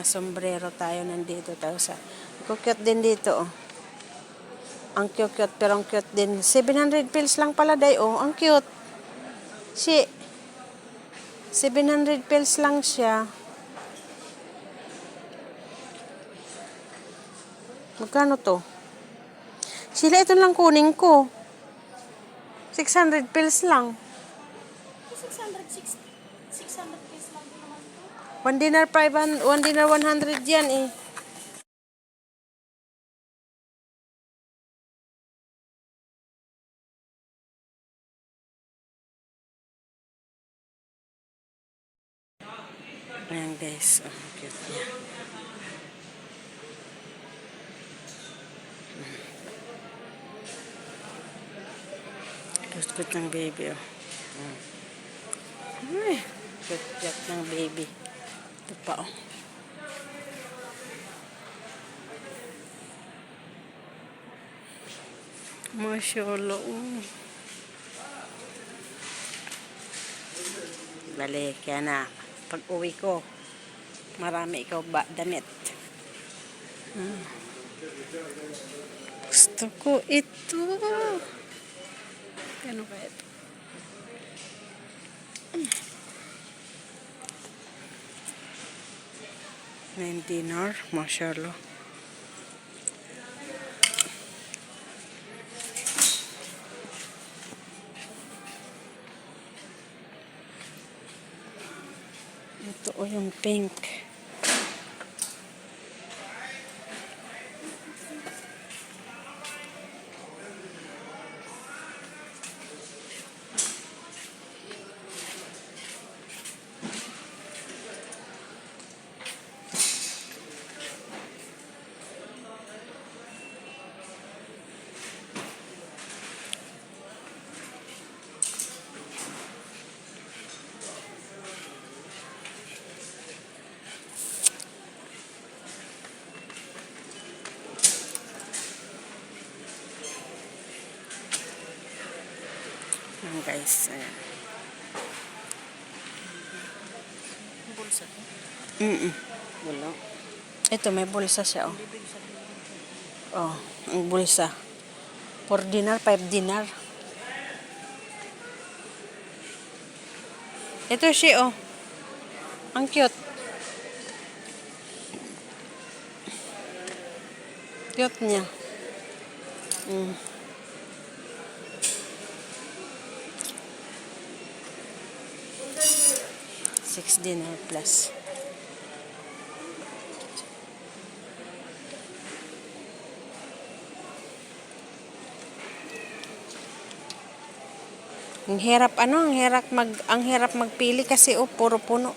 Sombrero tayo nandito tayo sa. Cute din dito, oh. Ang cute, pero ang cute din. 700 pills lang pala, day, oh. Ang cute. 700 pills lang siya. Magkano to? Sila, ito lang kunin ko. 600 pills lang. 600 pesos lang din naman ito. 1 dinar 500, 1 dinar 100 yan eh. Ayan guys, oh, cute niya. Cute ng baby, oh. Ay, cute ng baby. Ito pa, oh. Masyaallah, oh. Balik, kaya na. Pag uwi ko, marami ikaw damit. Gusto ko ito. Ano kaya ito? $9, masyaallah. Ito o yung pink. Ayan guys, ayan. Bulsa to? Wala. Ito, may bulsa siya, oh. Oh, ang bulsa. 4 dinar, 5 dinar. Ito siya, oh. Ang cute. Cute niya. 6 dinar plus. Ang hirap magpili kasi oh, puro puno.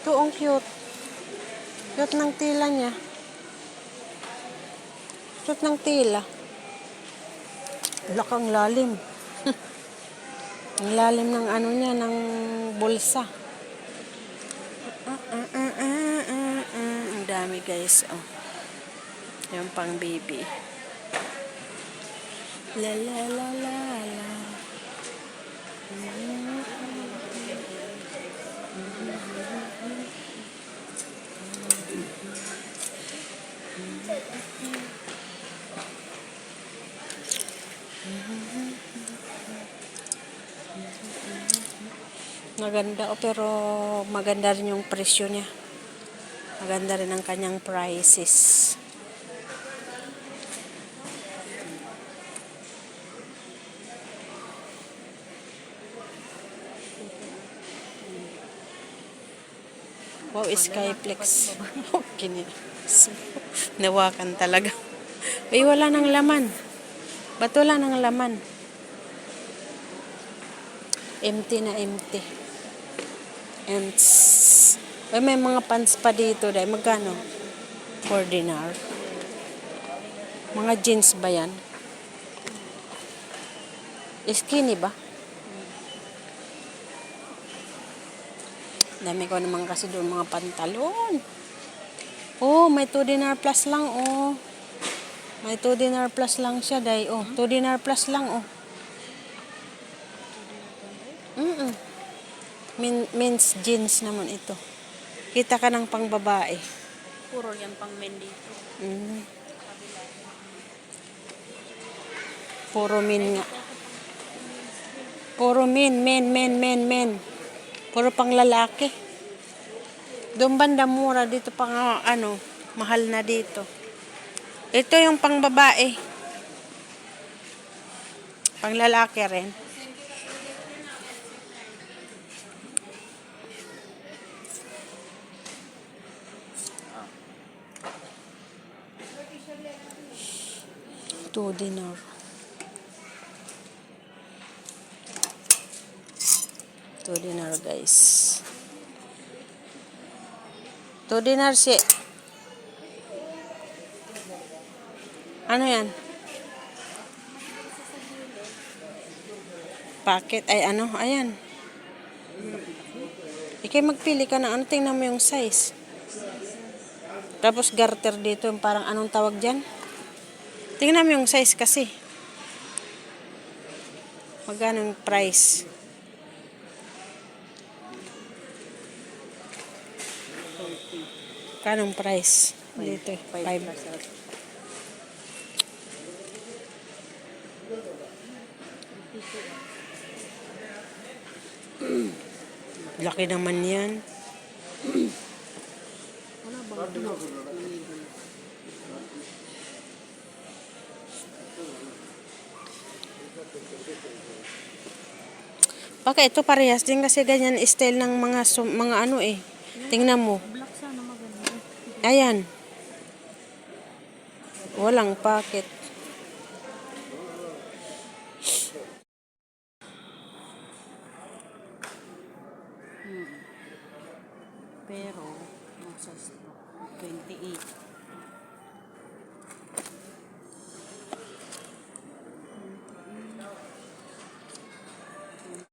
Ito ang cute. Cute ng tila niya. Cute ng tila. Lakang lalim. Ang lalim ng ano niya, ng bulsa. Ang dami guys, oh. Yung pang baby. La la la la la. Maganda, oh, pero maganda rin yung presyo niya. Maganda rin ang kanyang prices. Wow, Skyflex. Okay. Nawakan talaga. Uy, wala nang laman. Ba't wala nang laman? Empty na empty. Ay, may mga pants pa dito. Dahil magkano? 4 dinar. Mga jeans ba yan? Skinny ba? Dami ko naman kasi doon mga pantalon. Oh, may 2 dinar plus lang, oh. May 2 dinar plus lang siya, day. Oh, 2 dinar plus lang, oh. Men's jeans naman ito. Kita ka ng pang babae. Puro yan pang men dito. Mm. Kabila. Puro min nga. Puro men. Puro pang lalaki. Doon banda mura, dito pang ano, mahal na dito. Ito yung pang babae. Pang lalaki rin. Two dinar. Two dinar guys. Two dinar si. Ano yan? Packet. Ay ano? Ayan. Ikay magpili ka ng ano. Tingnan mo yung size. Tapos garter dito. Yung parang anong tawag dyan? Tingnan mo yung size kasi. Magkano yung price? Kanong price? Dito. 5. Laki naman yan. Baka ito parehas din kasi ganyan style ng mga ano eh. Tingnan mo. Black sana maganda. Ayan. Walang packet. Pero, nasa stock, 28.